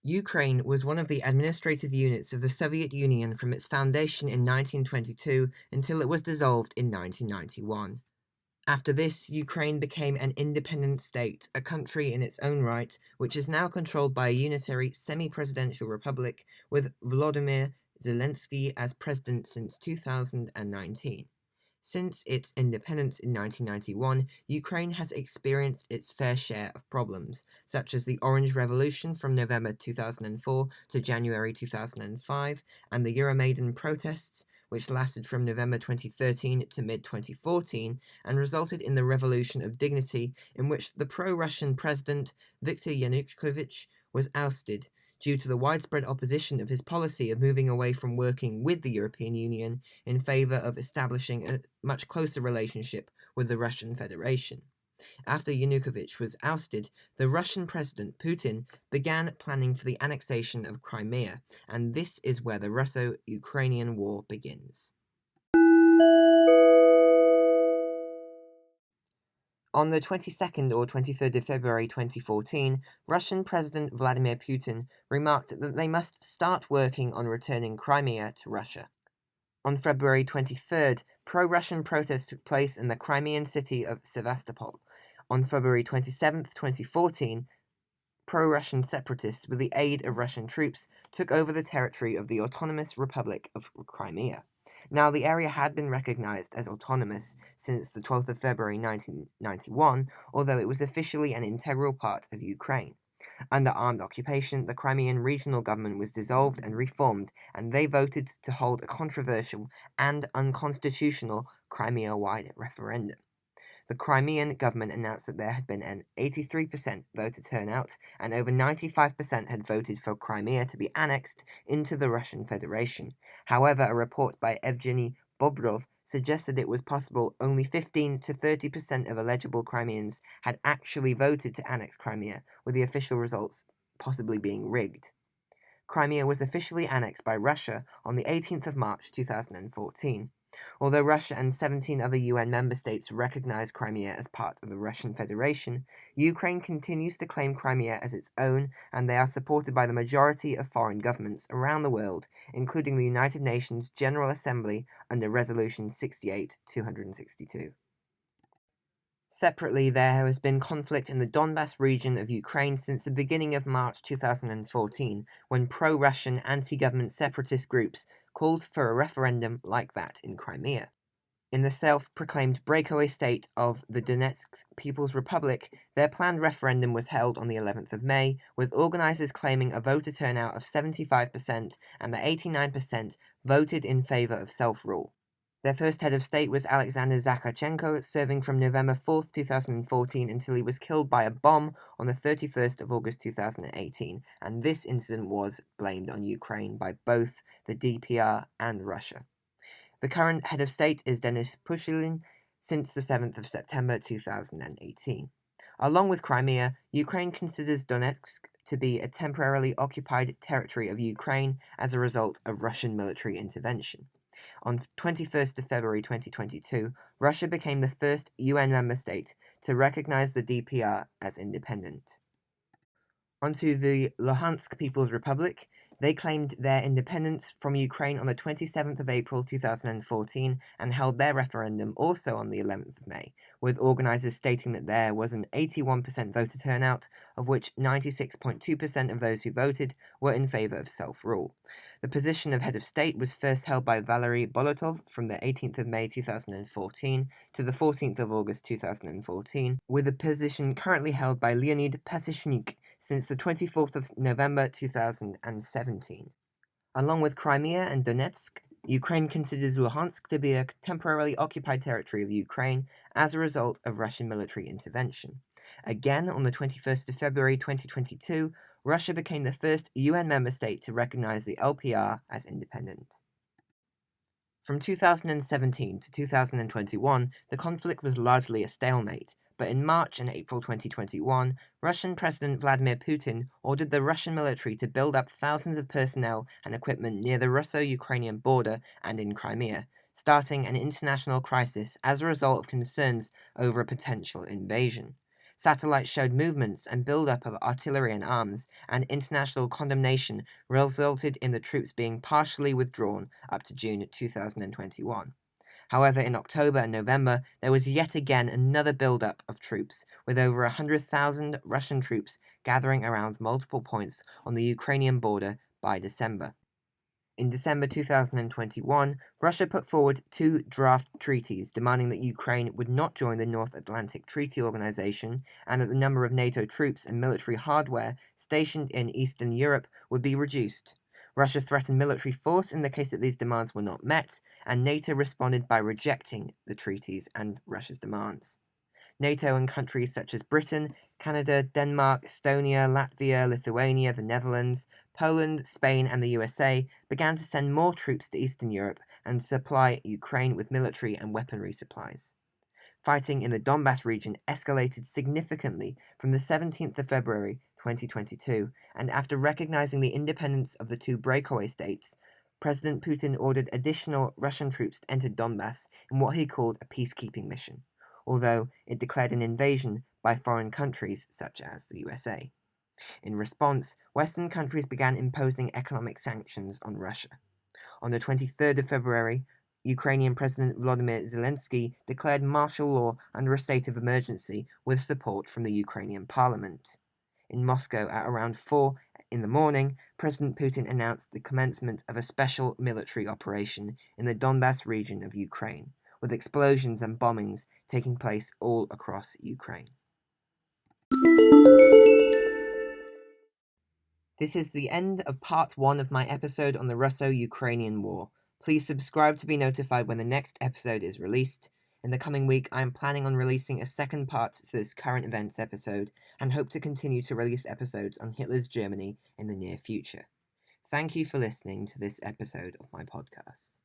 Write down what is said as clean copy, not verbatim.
Ukraine was one of the administrative units of the Soviet Union from its foundation in 1922 until it was dissolved in 1991. After this, Ukraine became an independent state, a country in its own right, which is now controlled by a unitary semi-presidential republic with Volodymyr Zelenskyy as president since 2019. Since its independence in 1991, Ukraine has experienced its fair share of problems, such as the Orange Revolution from November 2004 to January 2005, and the Euromaidan protests, which lasted from November 2013 to mid-2014 and resulted in the Revolution of Dignity, in which the pro-Russian president Viktor Yanukovych was ousted due to the widespread opposition of his policy of moving away from working with the European Union in favour of establishing a much closer relationship with the Russian Federation. After Yanukovych was ousted, the Russian President Putin began planning for the annexation of Crimea, and this is where the Russo-Ukrainian War begins. On the 22nd or 23rd of February 2014, Russian President Vladimir Putin remarked that they must start working on returning Crimea to Russia. On February 23rd, pro-Russian protests took place in the Crimean city of Sevastopol. On February 27, 2014, pro-Russian separatists, with the aid of Russian troops, took over the territory of the Autonomous Republic of Crimea. Now, the area had been recognized as autonomous since the 12th of February 1991, although it was officially an integral part of Ukraine. Under armed occupation, the Crimean regional government was dissolved and reformed, and they voted to hold a controversial and unconstitutional Crimea-wide referendum. The Crimean government announced that there had been an 83% voter turnout, and over 95% had voted for Crimea to be annexed into the Russian Federation. However, a report by Evgeny Bobrov suggested it was possible only 15 to 30% of eligible Crimeans had actually voted to annex Crimea, with the official results possibly being rigged. Crimea was officially annexed by Russia on the 18th of March 2014. Although Russia and 17 other UN member states recognize Crimea as part of the Russian Federation, Ukraine continues to claim Crimea as its own, and they are supported by the majority of foreign governments around the world, including the United Nations General Assembly under Resolution 68-262. Separately, there has been conflict in the Donbas region of Ukraine since the beginning of March 2014, when pro-Russian anti-government separatist groups called for a referendum like that in Crimea. In the self-proclaimed breakaway state of the Donetsk People's Republic, their planned referendum was held on the 11th of May, with organizers claiming a voter turnout of 75% and that 89% voted in favor of self-rule. Their first head of state was Alexander Zakharchenko, serving from November 4, 2014 until he was killed by a bomb on the 31st of August 2018, and this incident was blamed on Ukraine by both the DPR and Russia. The current head of state is Denis Pushilin since the 7th of September 2018. Along with Crimea, Ukraine considers Donetsk to be a temporarily occupied territory of Ukraine as a result of Russian military intervention. On 21st of February 2022, Russia became the first UN member state to recognize the DPR as independent. Onto the Luhansk People's Republic. They claimed their independence from Ukraine on the 27th of April 2014 and held their referendum also on the 11th of May, with organizers stating that there was an 81% voter turnout, of which 96.2% of those who voted were in favor of self-rule. The position of head of state was first held by Valery Bolotov from the 18th of May 2014 to the 14th of August 2014, with the position currently held by Leonid Pasishnik since the 24th of November 2017. Along with Crimea and Donetsk, Ukraine considers Luhansk to be a temporarily occupied territory of Ukraine as a result of Russian military intervention. Again, on the 21st of February 2022, Russia became the first UN member state to recognize the LPR as independent. From 2017 to 2021, the conflict was largely a stalemate, but in March and April 2021, Russian President Vladimir Putin ordered the Russian military to build up thousands of personnel and equipment near the Russo-Ukrainian border and in Crimea, starting an international crisis as a result of concerns over a potential invasion. Satellites showed movements and build-up of artillery and arms, and international condemnation resulted in the troops being partially withdrawn up to June 2021. However, in October and November, there was yet again another build-up of troops, with over 100,000 Russian troops gathering around multiple points on the Ukrainian border by December. In December 2021, Russia put forward 2 draft treaties demanding that Ukraine would not join the North Atlantic Treaty Organization and that the number of NATO troops and military hardware stationed in Eastern Europe would be reduced. Russia threatened military force in the case that these demands were not met, and NATO responded by rejecting the treaties and Russia's demands. NATO and countries such as Britain, Canada, Denmark, Estonia, Latvia, Lithuania, the Netherlands, Poland, Spain, and the USA began to send more troops to Eastern Europe and supply Ukraine with military and weaponry supplies. Fighting in the Donbas region escalated significantly from the 17th of February 2022, and after recognizing the independence of the 2 breakaway states, President Putin ordered additional Russian troops to enter Donbas in what he called a peacekeeping mission, although it declared an invasion by foreign countries such as the USA. In response, Western countries began imposing economic sanctions on Russia. On the 23rd of February, Ukrainian President Volodymyr Zelenskyy declared martial law under a state of emergency with support from the Ukrainian parliament. In Moscow at around 4 in the morning, President Putin announced the commencement of a special military operation in the Donbas region of Ukraine, with explosions and bombings taking place all across Ukraine. This is the end of part 1 of my episode on the Russo-Ukrainian War. Please subscribe to be notified when the next episode is released. In the coming week, I am planning on releasing a second part to this current events episode, and hope to continue to release episodes on Hitler's Germany in the near future. Thank you for listening to this episode of my podcast.